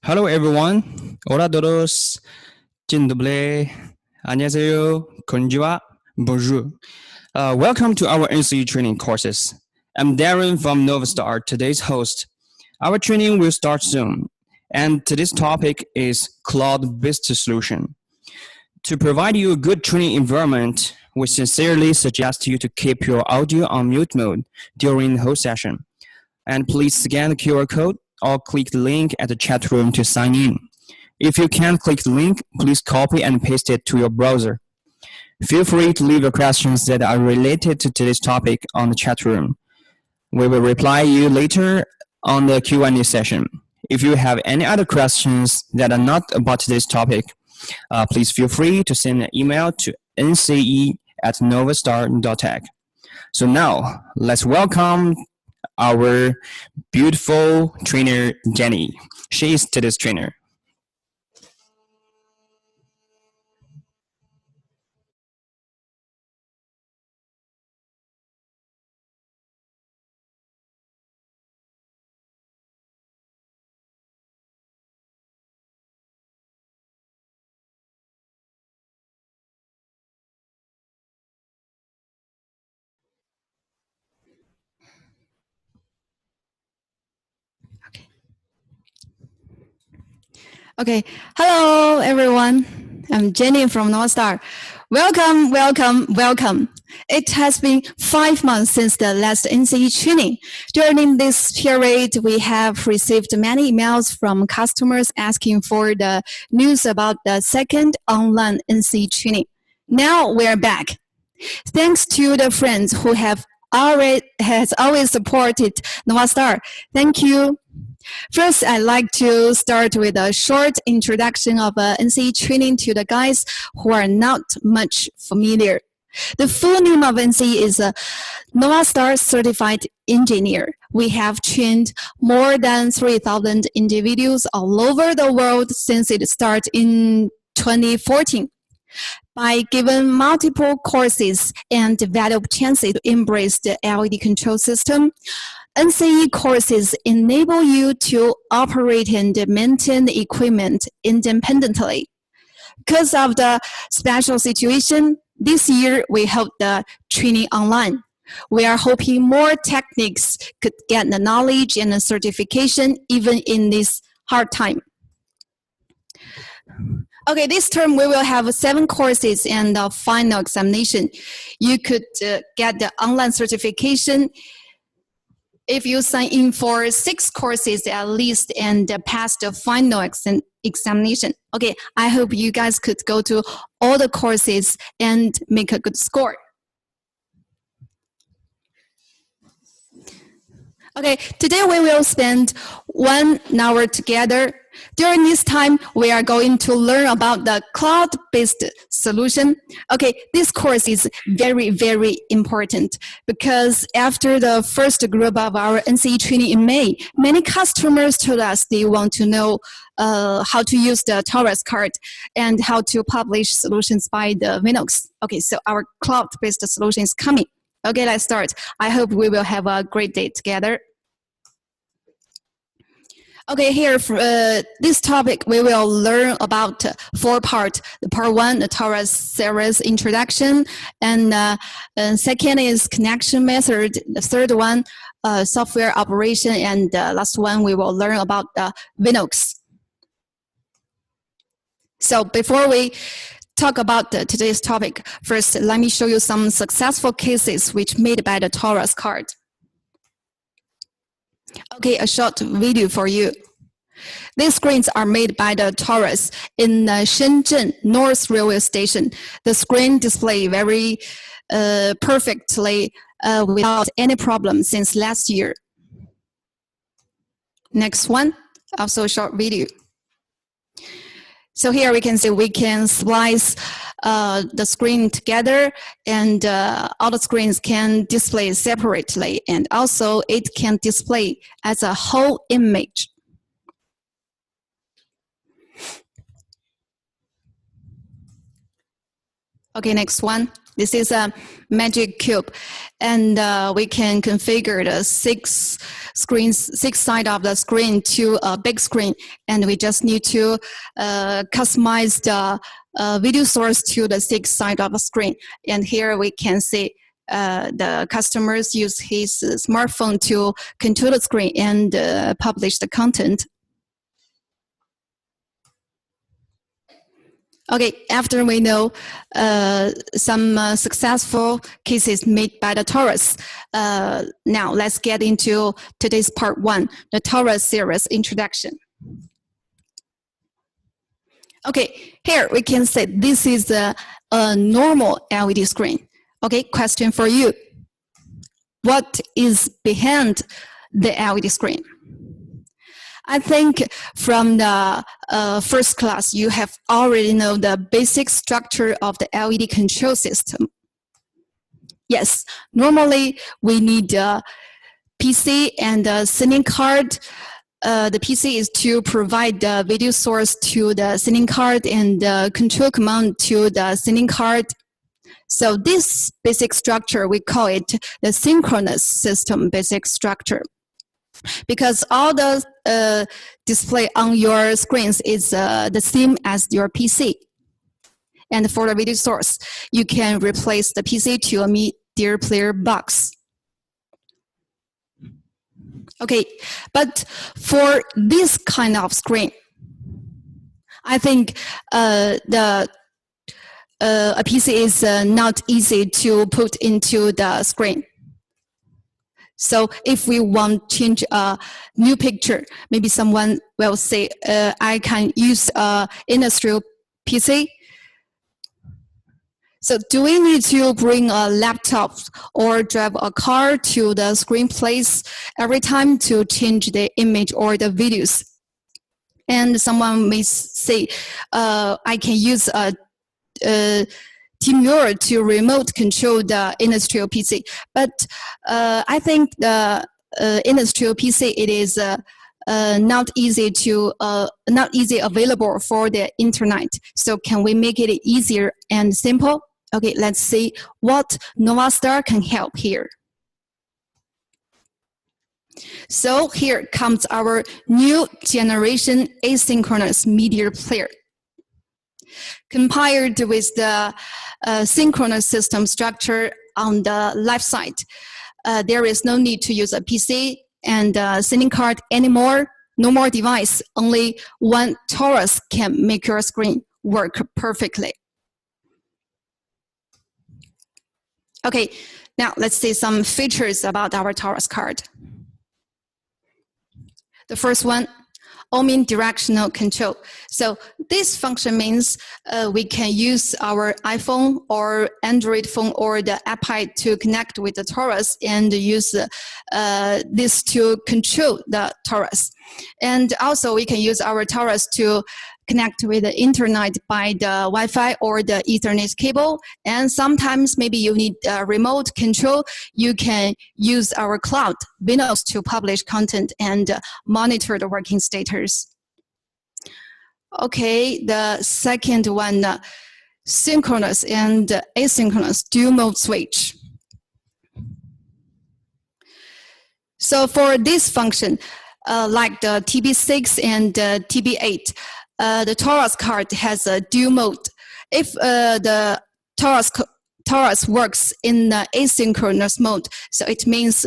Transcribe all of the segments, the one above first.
Hello everyone. Hola todos. Dzień dobry. 안녕하세요. konnichiwa. Bonjour. Welcome to our NCE training courses. I'm Darren from NovaStar, today's host. Our training will start soon, and today's topic is cloud-based solution. To provide you a good training environment, we sincerely suggest you to keep your audio on mute mode during the whole session. And please scan the QR code or click the link at the chat room to sign in. If you can't click the link, please copy and paste it to your browser. Feel free to leave your questions that are related to today's topic on the chat room. We will reply you later on the Q&A session. If you have any other questions that are not about today's topic, please feel free to send an email to nce@novastar.tech. So now, let's welcome our beautiful trainer, Jenny. She is today's trainer. Okay, hello everyone. I'm Jenny from NovaStar. Welcome, welcome, welcome. It has been 5 months since the last NCE training. During this period, we have received many emails from customers asking for the news about the second online NCE training. Now we're back. Thanks to the friends who have always supported NovaStar. Thank you. First, I'd like to start with a short introduction of NCE training to the guys who are not much familiar. The full name of NCE is NovaStar Certified Engineer. We have trained more than 3,000 individuals all over the world since it started in 2014. By giving multiple courses and develop chances to embrace the LED control system, NCE courses enable you to operate and maintain the equipment independently. Because of the special situation, this year we held the training online. We are hoping more techniques could get the knowledge and the certification even in this hard time. Okay, this term we will have 7 courses and a final examination. You could get the online certification if you sign in for 6 courses at least and pass the final examination. Okay, I hope you guys could go to all the courses and make a good score. Okay, today we will spend 1 hour together. During this time, we are going to learn about the cloud-based solution. Okay, this course is very, very important because after the first group of our NCE training in May, many customers told us they want to know how to use the Taurus card and how to publish solutions by the Vnnox. Okay, so our cloud-based solution is coming. Okay, let's start. I hope we will have a great day together. Okay, here for this topic, we will learn about 4 parts. The part 1, the Taurus Series introduction, and second is connection method. The third one, software operation, and the last one, we will learn about the Vnnox. So before we talk about today's topic, first, let me show you some successful cases which made by the Taurus card. Okay, a short video for you. These screens are made by the Taurus in the Shenzhen North Railway Station. The screen display very perfectly without any problem since last year. Next one, also a short video. So here we can see we can splice the screen together, and all the screens can display separately, and also it can display as a whole image. Okay, next one. This is a magic cube, and we can configure the six sides of the screen to a big screen, and we just need to customize the video source to the six sides of the screen. And here we can see the customers use his smartphone to control the screen and publish the content. Okay, after we know some successful cases made by the Taurus, now let's get into today's part 1, the Taurus Series introduction. Okay, here we can say this is a normal LED screen. Okay, question for you. What is behind the LED screen? I think from the first class, you have already know the basic structure of the LED control system. Yes, normally we need a PC and a sending card. The PC is to provide the video source to the sending card and the control command to the sending card. So this basic structure, we call it the synchronous system basic structure. Because all the display on your screens is the same as your PC. And for the video source, you can replace the PC to a media player box. Okay, but for this kind of screen, I think a PC is not easy to put into the screen. So if we want to change a new picture, maybe someone will say, I can use an industrial PC. So do we need to bring a laptop or drive a car to the screen place every time to change the image or the videos? And someone may say, I can use a TeamViewer to remote control the industrial PC. But I think the industrial PC, it is not easy available for the internet. So can we make it easier and simple? Okay, let's see what NovaStar can help here. So here comes our new generation asynchronous media player. Compared with the synchronous system structure on the left side, there is no need to use a PC and sending card anymore. No more device. Only one Taurus can make your screen work perfectly. Okay, now let's see some features about our Taurus card. The first one, omnidirectional control. So this function means we can use our iPhone or Android phone or the iPad to connect with the Taurus and use this to control the Taurus. And also we can use our Taurus to connect with the internet by the Wi-Fi or the Ethernet cable. And sometimes maybe you need remote control. You can use our cloud, Vnnox, to publish content and monitor the working status. Okay, the second one, synchronous and asynchronous dual mode switch. So for this function, like the TB6 and TB8, the Taurus card has a dual mode. If the Taurus works in the asynchronous mode, so it means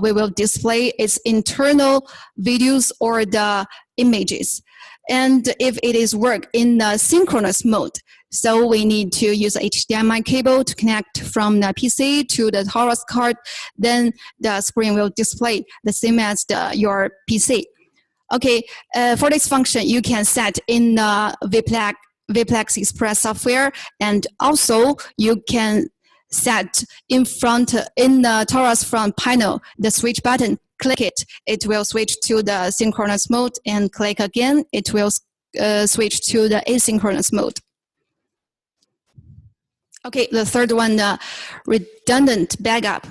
we will display its internal videos or the images. And if it is work in the synchronous mode, so we need to use HDMI cable to connect from the PC to the Taurus card, then the screen will display the same as your PC. Okay, for this function, you can set in the Vplex Express software, and also you can set in the Taurus front panel, the switch button. Click it, it will switch to the synchronous mode, and click again, it will switch to the asynchronous mode. Okay, the third one, redundant backup.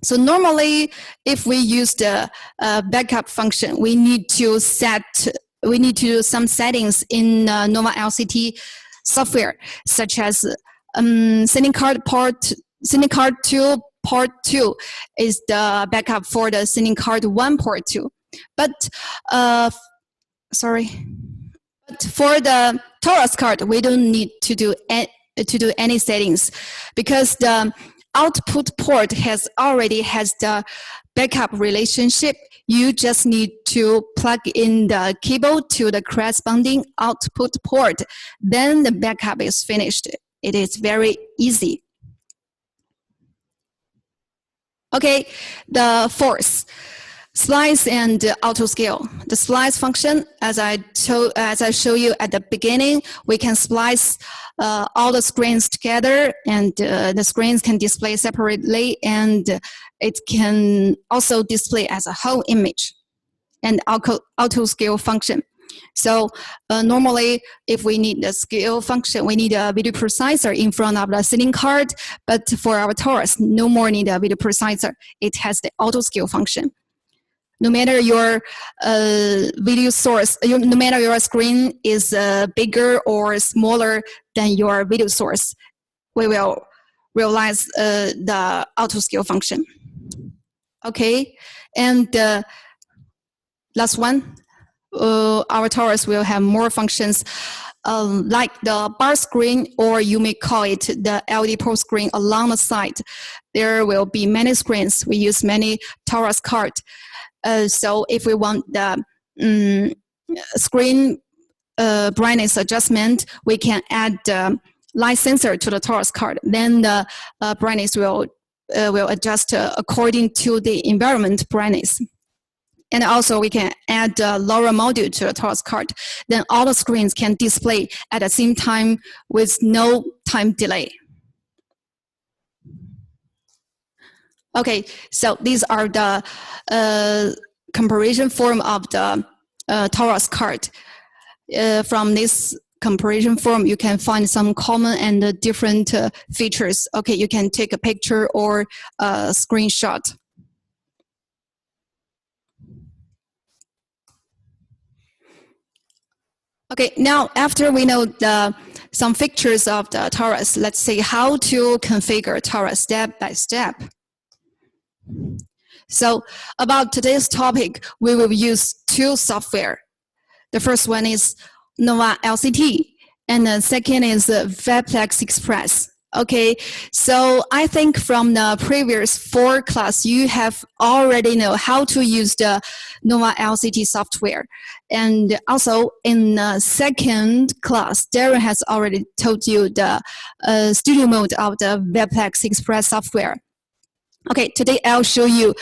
So normally, if we use the backup function, we need to do some settings in Nova LCT software, such as SIM card 2 port 2 is the backup for the SIM card 1 port 2. But But for the Taurus card, we don't need to do any settings because the output port already has the backup relationship. You just need to plug in the cable to the corresponding output port. Then the backup is finished. It is very easy. Okay, the fourth, splice and auto scale. The splice function, as I show you at the beginning, we can splice all the screens together, and the screens can display separately, and it can also display as a whole image. And auto scale function. So normally, if we need the scale function, we need a video processor in front of the SIM card. But for our Taurus, no more need a video processor. It has the auto scale function. No matter your video source, no matter your screen is bigger or smaller than your video source, we will realize the auto scale function. Okay, and last one. Our Taurus will have more functions like the bar screen, or you may call it the LED pro screen along the side. There will be many screens. We use many Taurus cards. So if we want the screen brightness adjustment, we can add the light sensor to the Taurus card. Then the brightness will adjust according to the environment brightness. And also we can add the LoRa module to the Taurus card. Then all the screens can display at the same time with no time delay. Okay, so these are the comparison form of the Taurus card. From this comparison form, you can find some common and different features. Okay, you can take a picture or a screenshot. Okay, now after we know some features of the Taurus, let's see how to configure Taurus step by step. So about today's topic, we will use two software. The first one is Nova LCT, and the second is Vplex Express. Okay, so I think from the previous 4 class, you have already know how to use the Nova LCT software. And also in the second class, Darren has already told you the studio mode of the Vplex Express software. Okay, today I'll show you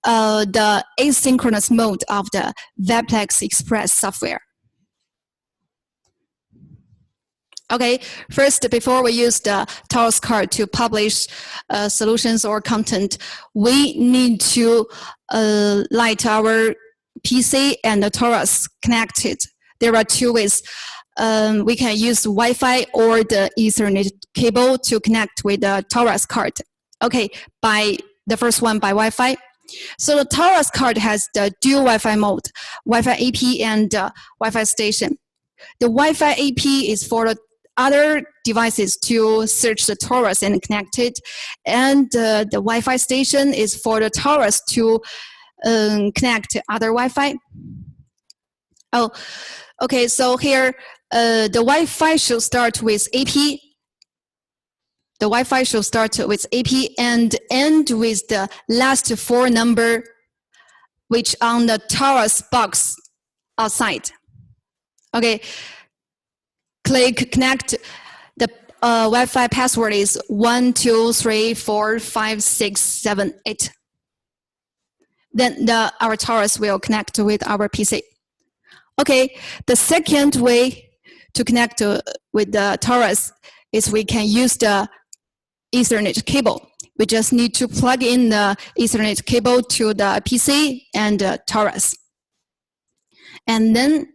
the asynchronous mode of the Vplex Express software. Okay, first, before we use the Taurus card to publish solutions or content, we need to light our PC and the Taurus connected. There are 2 ways. We can use Wi-Fi or the Ethernet cable to connect with the Taurus card. Okay, the first one by Wi-Fi. So the Taurus card has the dual Wi-Fi mode, Wi-Fi AP and Wi-Fi station. The Wi-Fi AP is for the other devices to search the Taurus and connect it, and the Wi-Fi station is for the Taurus to connect other Wi-Fi. Oh, okay, so here the Wi-Fi should start with AP. The Wi-Fi should start with AP and end with the last 4 number, which on the Taurus box outside. Okay. Click connect. The Wi-Fi password is 1, 2, 3, 4, 5, 6, 7, 8. Then our Taurus will connect with our PC. Okay, the second way to connect with the Taurus is we can use the Ethernet cable. We just need to plug in the Ethernet cable to the PC and Taurus. And then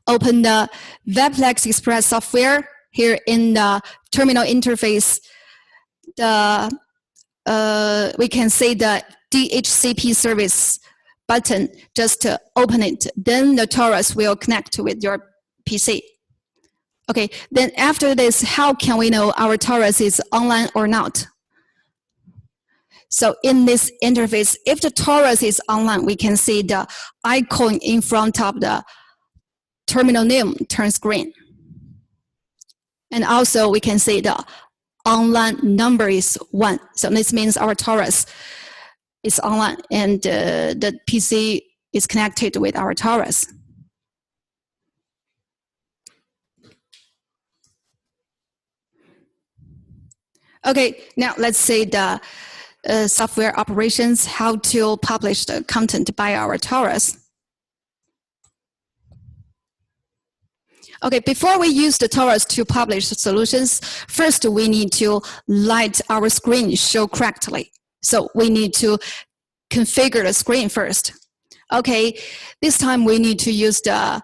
open the Vplex Express software. Here in the terminal interface, we can see the DHCP service button. Just open it. Then the Taurus will connect with your PC. Okay, then after this, how can we know our Taurus is online or not? So in this interface, if the Taurus is online, we can see the icon in front of the terminal name turns green. And also we can see the online number is 1. So this means our Taurus is online and the PC is connected with our Taurus. Okay, now let's see the software operations, how to publish the content by our Taurus. Okay, before we use the Taurus to publish solutions, first we need to let our screen show correctly. So we need to configure the screen first. Okay, this time we need to use the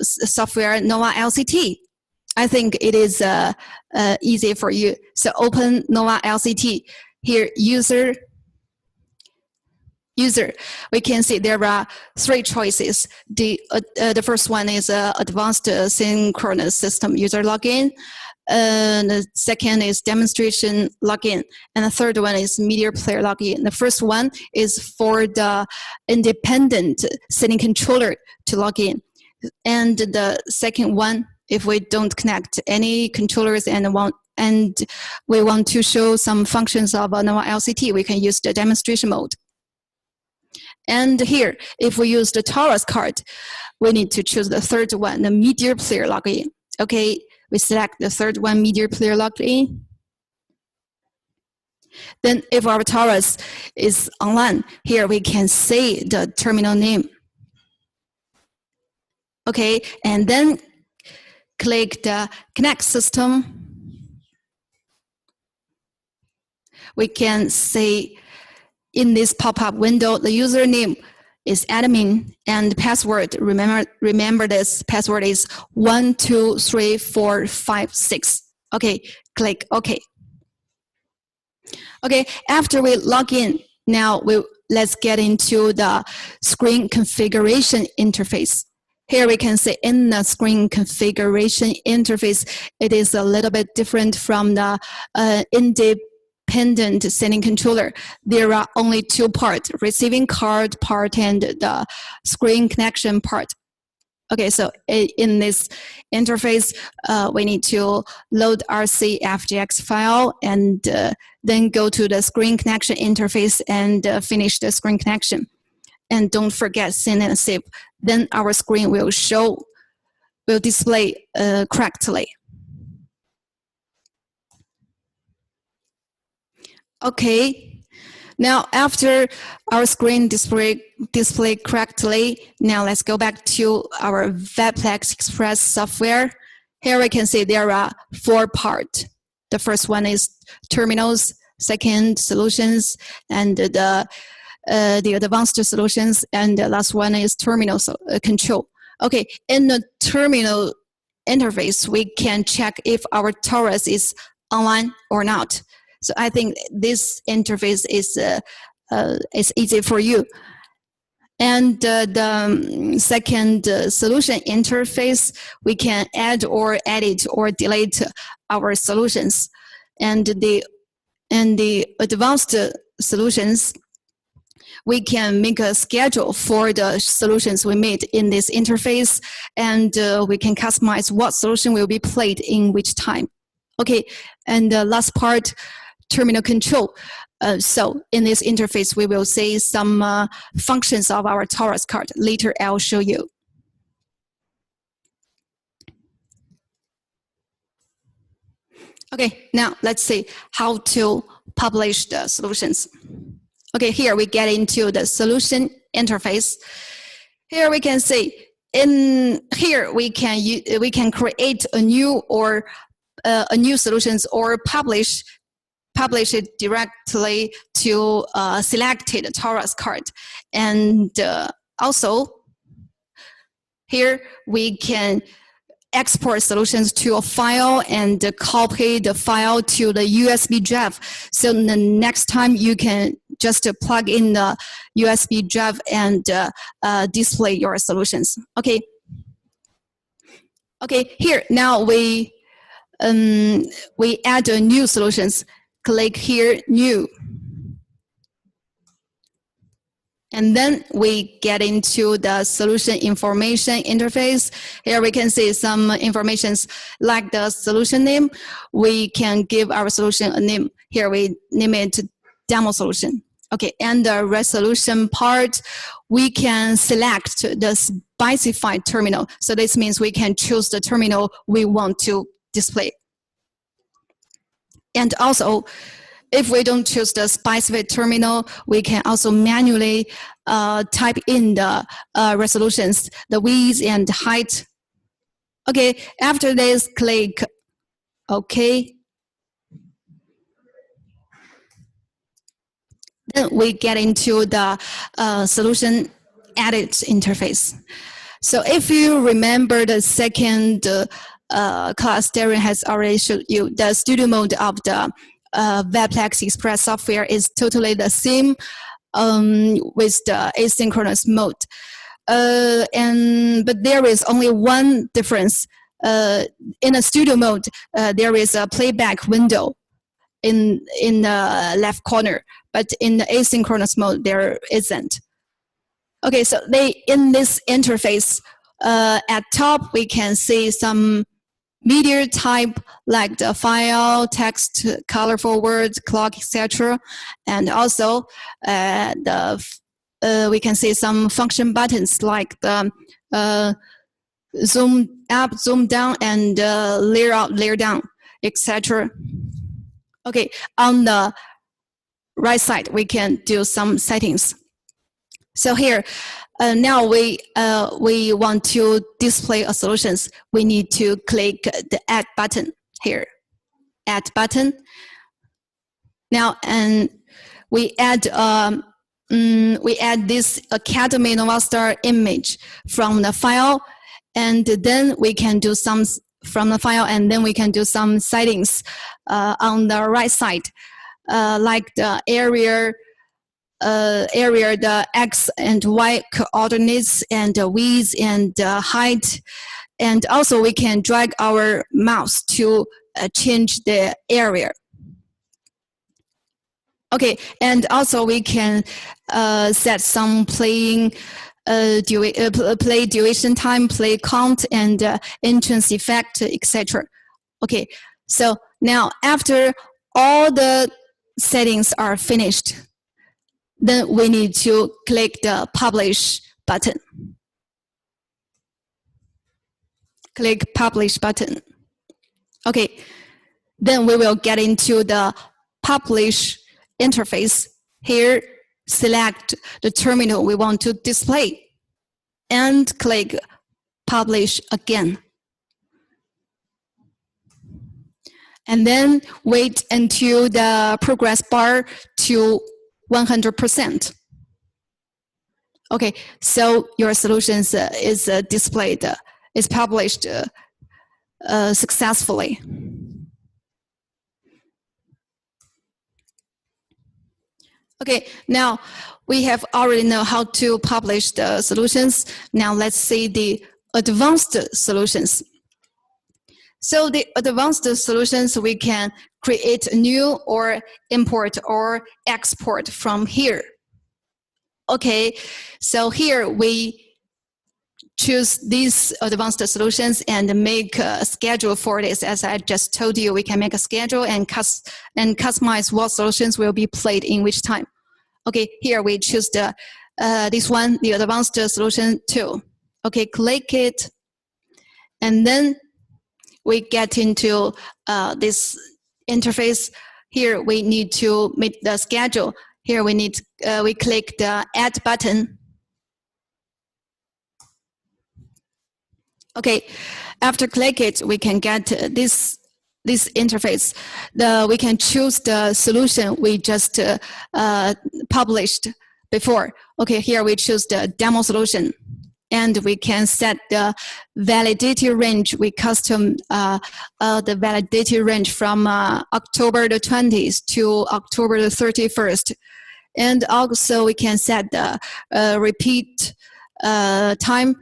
software Nova LCT. I think it is easy for you. So open Nova LCT. Here, user, we can see there are 3 choices. The first one is advanced synchronous system user login. The second is demonstration login. And the third one is media player login. The first one is for the independent setting controller to log in. And the second one, if we don't connect any controllers and we want to show some functions of Nova LCT, we can use the demonstration mode. And here, if we use the Taurus card, we need to choose the third one, the media player login. Okay, we select the third one, media player login. Then if our Taurus is online, here we can say the terminal name. Okay, and then click the connect system. We can say in this pop-up window, the username is admin and password. Remember this password is 123456. Okay, click OK. Okay, after we log in, now let's get into the screen configuration interface. Here we can see in the screen configuration interface, it is a little bit different from the independent setting controller. There are only 2 parts, receiving card part and the screen connection part. Okay, so in this interface, we need to load RCFGX file and then go to the screen connection interface and finish the screen connection. And don't forget send and save. Then our screen will display correctly. Okay, now after our screen display correctly, now let's go back to our Webplex Express software. Here we can see there are 4 parts. The first one is terminals, second solutions, and the advanced solutions, and the last one is terminal control. Okay, in the terminal interface, we can check if our Taurus is online or not. So I think this interface is easy for you. And the second solution interface, we can add or edit or delete our solutions. And the advanced solutions, we can make a schedule for the solutions we made in this interface, and we can customize what solution will be played in which time. Okay, and the last part, terminal control. So in this interface, we will see some functions of our Taurus card. Later, I'll show you. Okay, now let's see how to publish the solutions. Okay, here we get into the solution interface. Here we can see in here we can create a new solutions or publish it directly to selected Taurus card, and also here we can export solutions to a file and copy the file to the USB drive. So the next time you can just plug in the USB drive and display your solutions. Okay. Okay, here now we add a new solutions. Click here, new. And then we get into the solution information interface. Here we can see some informations like the solution name. We can give our solution a name. Here we name it demo solution. Okay, and the resolution part, we can select the specified terminal. So this means we can choose the terminal we want to display. And also, if we don't choose the specific terminal, we can also manually type in the resolutions, the width and height. Okay, after this, click OK. Then we get into the solution edit interface. So if you remember the second class, Darren has already showed you the studio mode of the Webplex Express software is totally the same with the asynchronous mode. But there is only one difference. In a studio mode, there is a playback window in the left corner, but in the asynchronous mode, there isn't. Okay, so in this interface, at top, we can see some media type like the file, text, color forward, clock, etc. And also we can see some function buttons like the zoom up, zoom down, and layer up, layer down, etc. Okay, on the right side, we can do some settings. So here, now we want to display a solutions. We need to click the add button here. Add button. Now, and we add this Academy NovaStar image from the file, and then we can do some from the file, and then we can do some settings on the right side, like the area, the X and Y coordinates, and the width and height. And also we can drag our mouse to change the area. Okay, and also we can set some play duration time, play count, and entrance effect, etc. Okay, so now after all the settings are finished, then we need to click the publish button. Click publish button. Okay, then we will get into the publish interface. Here, select the terminal we want to display and click publish again. And then wait until the progress bar to 100%. Okay, so your solutions is displayed, is published successfully. Okay, now we have already know how to publish the solutions. Now let's see the advanced solutions. So the advanced solutions, we can create new or import or export from here. Okay, so here we choose these advanced solutions and make a schedule for this. As I just told you, we can make a schedule and customize what solutions will be played in which time. Okay, here we choose the this one, the advanced solution 2. Okay, click it, and then we get into this interface. Here we need to make the schedule. Here we need we click the add button. Okay, after click it, we can get this interface. We can choose the solution we just published before. Okay, here we choose the demo solution, and we can set the validity range. We custom the validity range from October the 20th to October the 31st. And also we can set the repeat time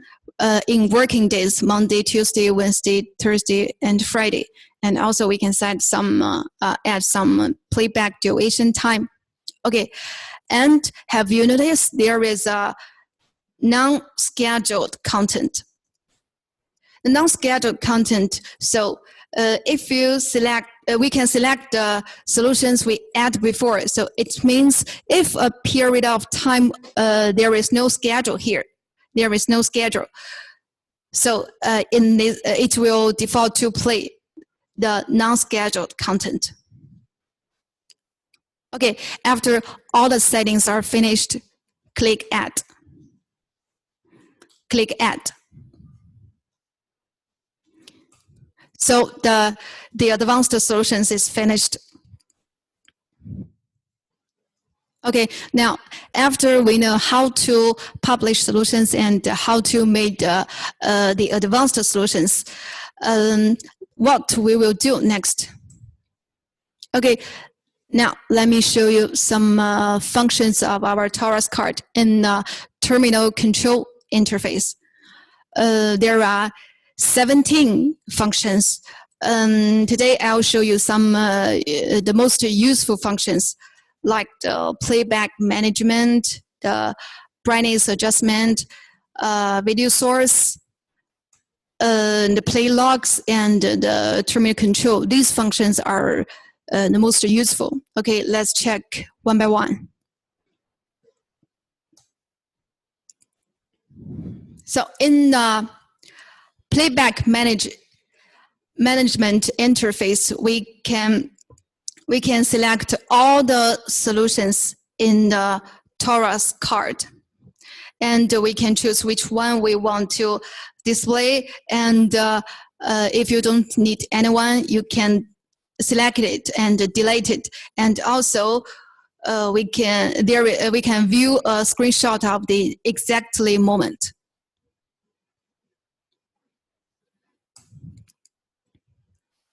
in working days, Monday, Tuesday, Wednesday, Thursday, and Friday. And also we can set some, add some playback duration time. Okay, and have you noticed there is a non-scheduled content? The non-scheduled content, so if you select, we can select the solutions we add before. So it means if a period of time, there is no schedule here, there is no schedule. So in this, it will default to play the non-scheduled content. Okay, after all the settings are finished, click Add. Click Add. So the advanced solutions is finished. Okay, now after we know how to publish solutions and how to make the advanced solutions, what we will do next? Okay, now let me show you some functions of our Taurus card in terminal control interface. There are 17 functions. Today I'll show you some the most useful functions, like the playback management, the brightness adjustment, video source, the play logs, and the terminal control. These functions are the most useful. Okay, let's check one by one. So in the playback management interface, we can select all the solutions in the Taurus card, and we can choose which one we want to display. And if you don't need anyone, you can select it and delete it. And also, we can view a screenshot of the exactly moment.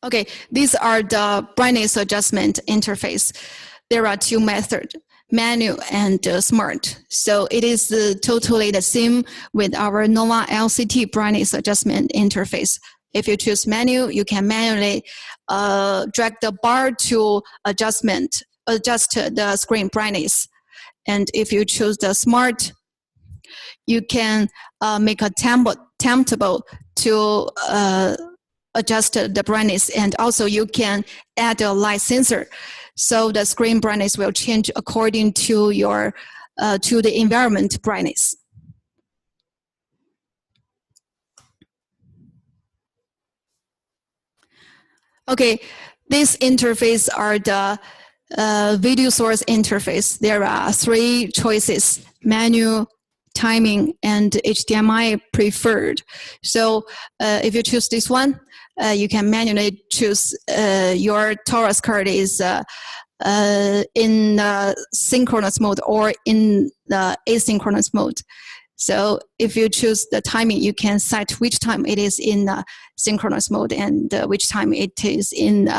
Okay, these are the brightness adjustment interface. There are two methods, manual and smart. So it is totally the same with our Nova LCT brightness adjustment interface. If you choose manual, you can manually drag the bar to adjust the screen brightness. And if you choose the smart, you can make a timetable to adjust the brightness, and also you can add a light sensor, so the screen brightness will change according to your to the environment brightness. Okay, this interface are the video source interface. There are three choices: manual, timing, and HDMI preferred. So if you choose this one, you can manually choose your Taurus card is in synchronous mode or in the asynchronous mode. So if you choose the timing, you can set which time it is in synchronous mode and which time it is in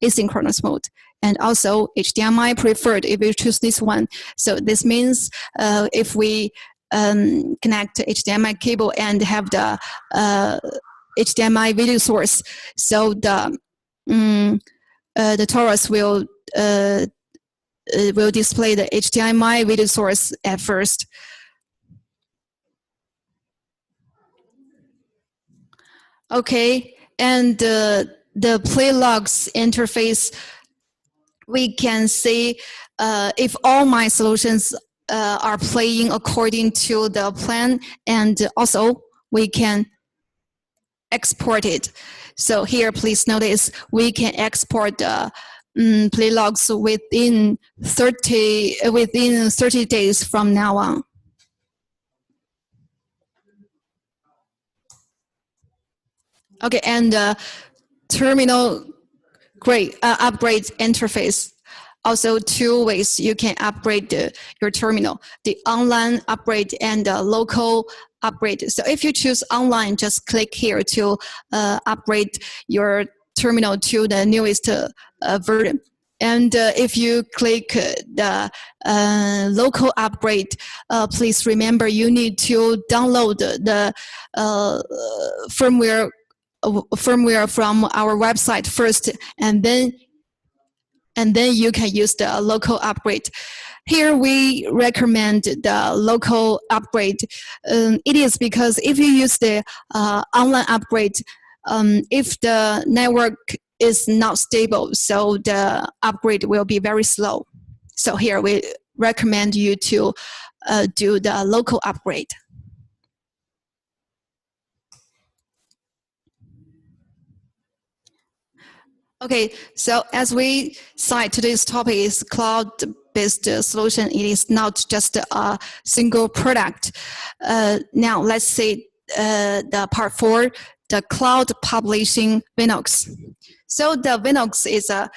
asynchronous mode. And also HDMI preferred if you choose this one. So this means if we connect HDMI cable and have the HDMI video source, so the Taurus will display the HDMI video source at first. Okay, and the play logs interface, we can see if all my solutions are playing according to the plan, and also we can export it. So here, please notice, we can export the play logs within 30 days from now on. Okay, and terminal upgrade interface. Also, two ways you can upgrade your terminal: the online upgrade and the local upgrade. So if you choose online, just click here to upgrade your terminal to the newest version. And if you click the local upgrade, please remember you need to download the firmware from our website first, and then you can use the local upgrade. Here we recommend the local upgrade. It is because if you use the online upgrade, if the network is not stable, so the upgrade will be very slow. So here we recommend you to do the local upgrade. Okay, so as we said, today's topic is cloud-based solution. It is not just a single product. Now let's see the part 4, the cloud publishing Vnnox. So the Vnnox is a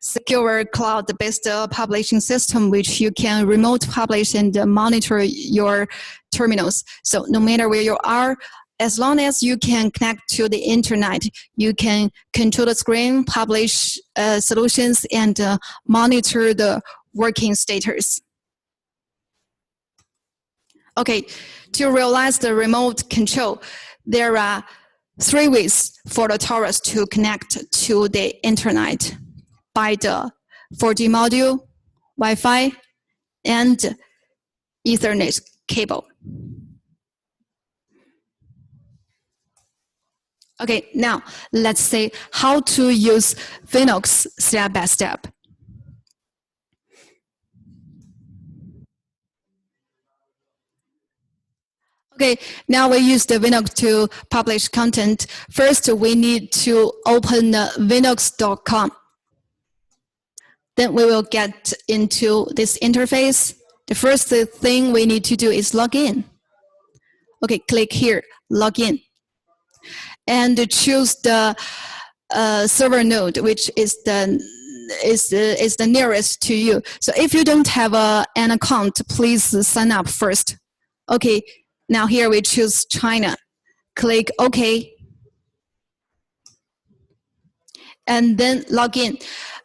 secure cloud-based publishing system which you can remote publish and monitor your terminals. So no matter where you are, as long as you can connect to the internet, you can control the screen, publish solutions, and monitor the working status. Okay, to realize the remote control, there are 3 ways for the Taurus to connect to the internet: by the 4G module, Wi-Fi, and Ethernet cable. Okay, now let's see how to use Vnnox step by step. Okay, now we use the Vnnox to publish content. First, we need to open vnnox.com. Then we will get into this interface. The first thing we need to do is log in. Okay, click here, log in. And choose the server node, which is the nearest to you. So if you don't have an account, please sign up first. Okay, now here we choose China. Click OK. And then log in.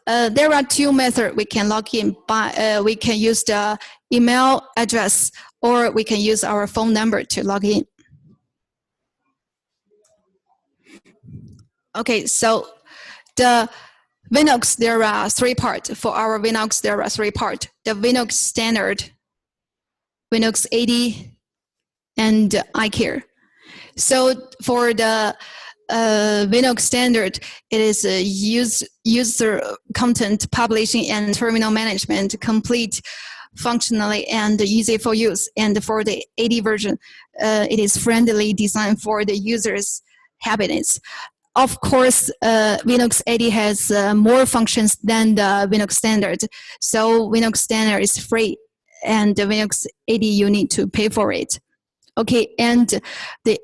There are 2 methods we can log in by. We can use the email address, or we can use our phone number to log in. Okay, so the Vnnox, there are 3 parts. For our Vnnox, there are 3 parts. The Vnnox standard, Vnnox 80, and iCare. So for the Vnnox standard, it is user content publishing and terminal management, complete functionally and easy for use. And for the 80 version, it is friendly designed for the user's habits. Of course, Vnnox 80 has more functions than the Vnnox standard. So Vnnox standard is free, and the Vnnox 80 you need to pay for it. Okay, and the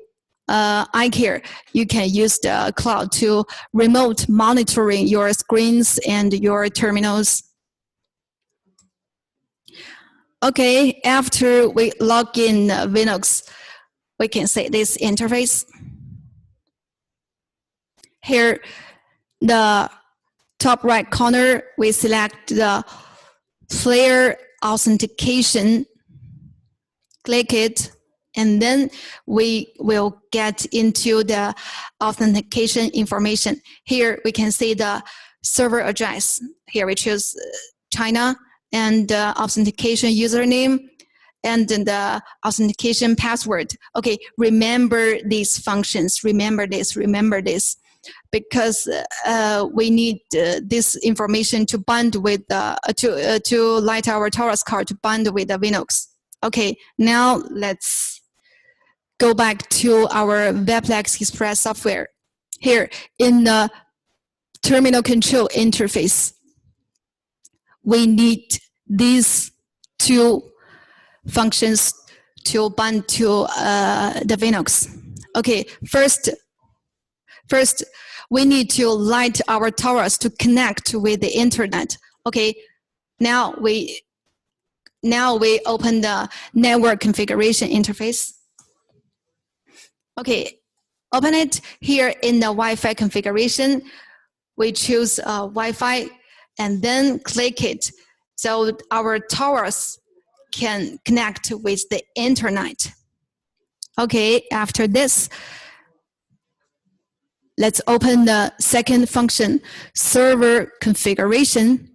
iCare, you can use the cloud to remote monitoring your screens and your terminals. Okay, after we log in Vnnox, we can see this interface. Here, the top right corner, we select the player authentication, click it, and then we will get into the authentication information. Here we can see the server address. Here we choose China, and the authentication username, and then the authentication password. Okay, remember these functions, remember this. Because we need this information to bind with to light our Taurus card to bind with the Vnnox. Okay, now let's go back to our WebEx Express software. Here in the terminal control interface, we need these 2 functions to bind to the Vnnox. Okay, first, we need to light our Taurus to connect with the internet. Okay, now we open the network configuration interface. Okay, open it. Here in the Wi-Fi configuration, we choose Wi-Fi, and then click it so our Taurus can connect with the internet. Okay, after this, let's open the second function, server configuration.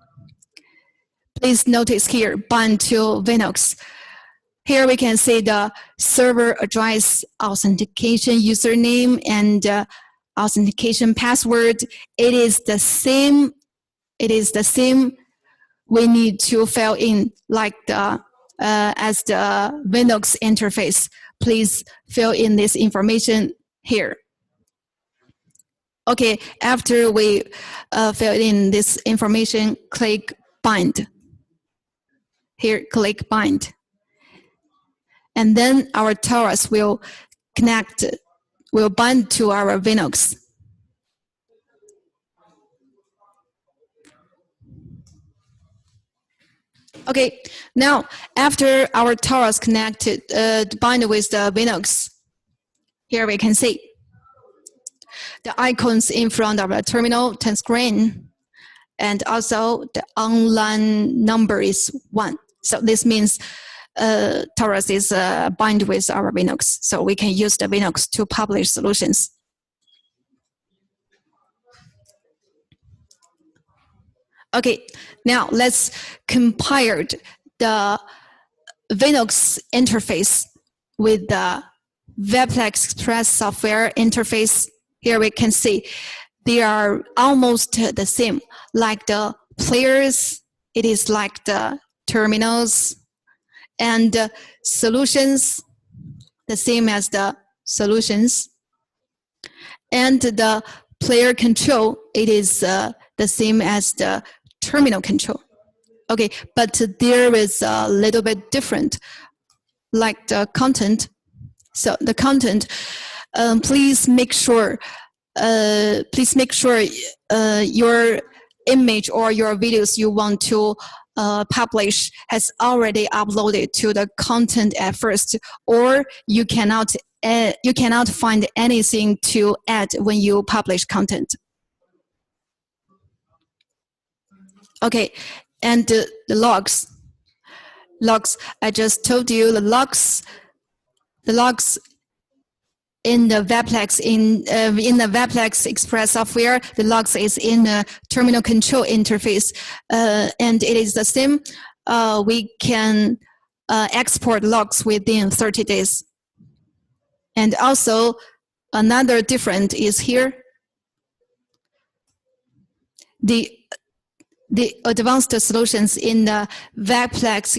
Please notice here, bind to Vnnox. Here we can see the server address, authentication username, and authentication password. It is the same. We need to fill in like the as the Vnnox interface. Please fill in this information here. Okay, after we fill in this information, click bind. Here, click bind. And then our Taurus will bind to our Vnnox. Okay, now after our Taurus connected, bind with the Vnnox, here we can see the icons in front of the terminal turn screen, and also the online number is 1. So this means Taurus is bind with our Vnnox, so we can use the Vnnox to publish solutions. Okay, now let's compare the Vnnox interface with the Webplex Express software interface. Here we can see they are almost the same. Like the players, it is like the terminals, and solutions, the same as the solutions. And the player control, it is the same as the terminal control. Okay, but there is a little bit different, like the content. So the content, please make sure your image or your videos you want to publish has already uploaded to the content at first, or you cannot find anything to add when you publish content. Okay, and the logs. I just told you the logs in the Webplex in the Webplex Express software. The logs is in the terminal control interface, and it is the same. We can export logs within 30 days. And also another difference is here. The advanced solutions in the Webplex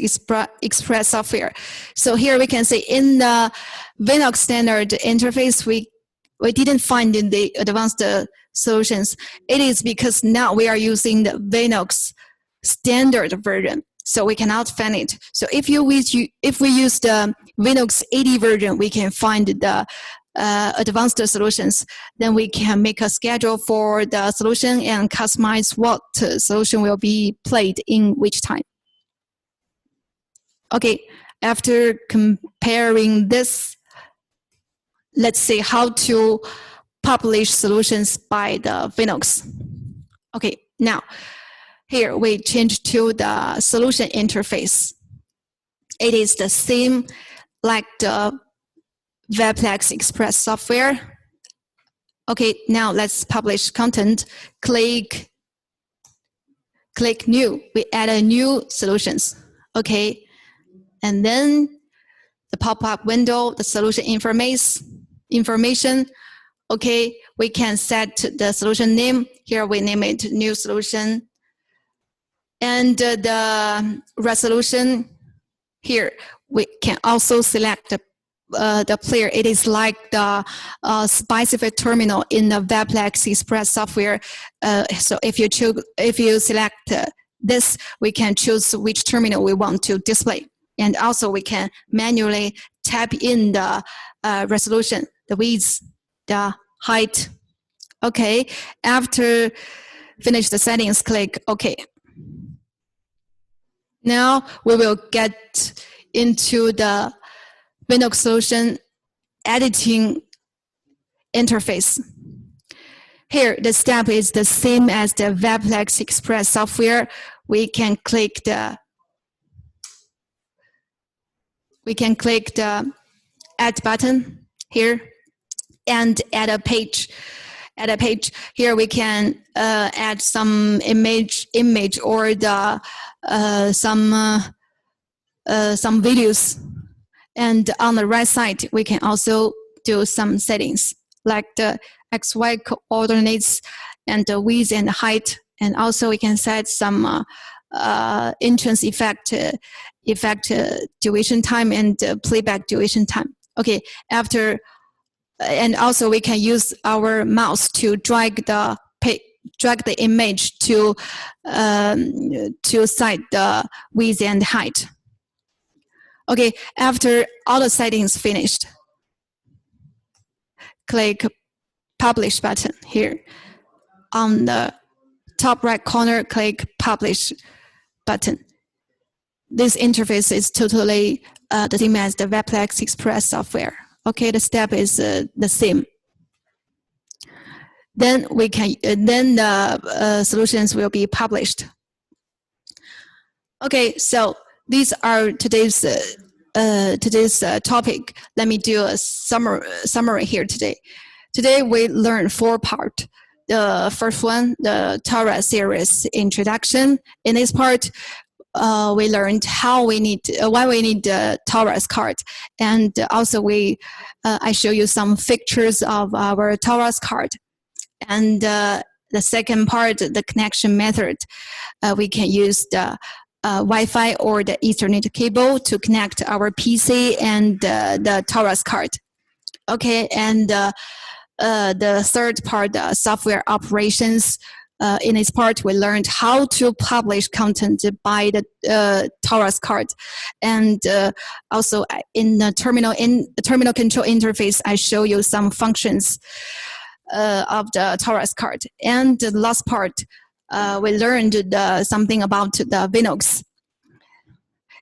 Express software. So here we can see in the Vnnox standard interface, we didn't find in the advanced solutions. It is because now we are using the Vnnox standard version, so we cannot find it. So if we use the Vnnox 80 version, we can find the advanced solutions. Then we can make a schedule for the solution and customize what solution will be played in which time. Okay, after comparing this, let's see how to publish solutions by the Vnnox. Okay, now here we change to the solution interface. It is the same like the Webplex Express software. Okay, now let's publish content. Click new. We add a new solutions. Okay, and then the pop-up window, the solution information. Okay, we can set the solution name. Here we name it new solution. And the resolution, here we can also select the player. It is like the specific terminal in the Webplex Express software. So if you select this, we can choose which terminal we want to display. And also we can manually type in the resolution, the width, the height. Okay, after finish the settings, click OK. Now we will get into the Vnnox solution editing interface. Here, the step is the same as the Weblex Express software. We can click the add button here and add a page. Here we can add some image or the some videos. And on the right side, we can also do some settings like the XY coordinates and the width and height. And also we can set some entrance effect duration time and playback duration time. Okay, and also we can use our mouse to drag the image to set the width and height. Okay, after all the settings finished, click Publish button here. On the top right corner, click Publish button. This interface is totally the same as the Weblex Express software. Okay, the step is the same. Then we can the solutions will be published. Okay, so these are today's topic. Let me do a summary here today. Today we learned 4 parts. The first one, the Taurus Series introduction. In this part, we learned why we need the Taurus card, and also I show you some pictures of our Taurus card. And the second part, the connection method, we can use the Wi-Fi or the Ethernet cable to connect our PC and the Taurus card. Okay, and the third part, the software operations. In this part, we learned how to publish content by the Taurus card, and also in the terminal control interface, I show you some functions of the Taurus card. And the last part, we learned something about the Vnnox.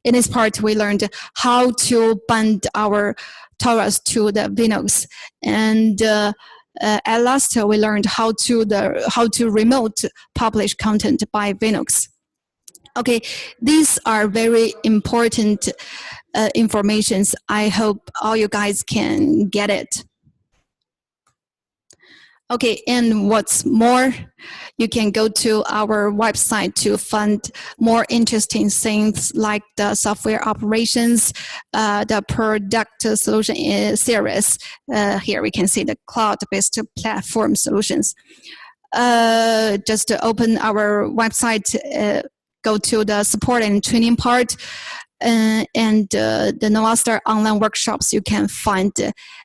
In this part, we learned how to bind our Taurus to the Vnnox, and at last we learned how to remote publish content by Vnnox. Okay, these are very important informations. I hope all you guys can get it. Okay, and what's more, you can go to our website to find more interesting things like the software operations, the product solution series. Here we can see the cloud-based platform solutions. Just to open our website, go to the support and training part, and the NovaStar online workshops. You can find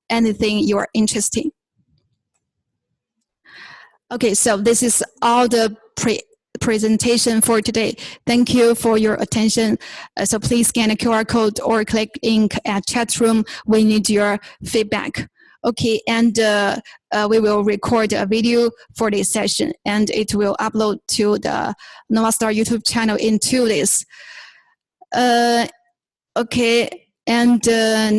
anything you are interested in. Okay, so this is all the presentation for today. Thank you for your attention. So please scan a QR code or click link at chat room. We need your feedback. Okay, and we will record a video for this session, and it will upload to the NovaStar YouTube channel in 2 days. Okay, and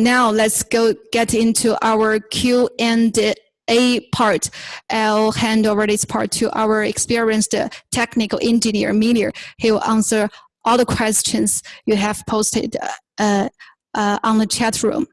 now let's get into our Q&A part. I'll hand over this part to our experienced technical engineer, Miller. He will answer all the questions you have posted on the chat room.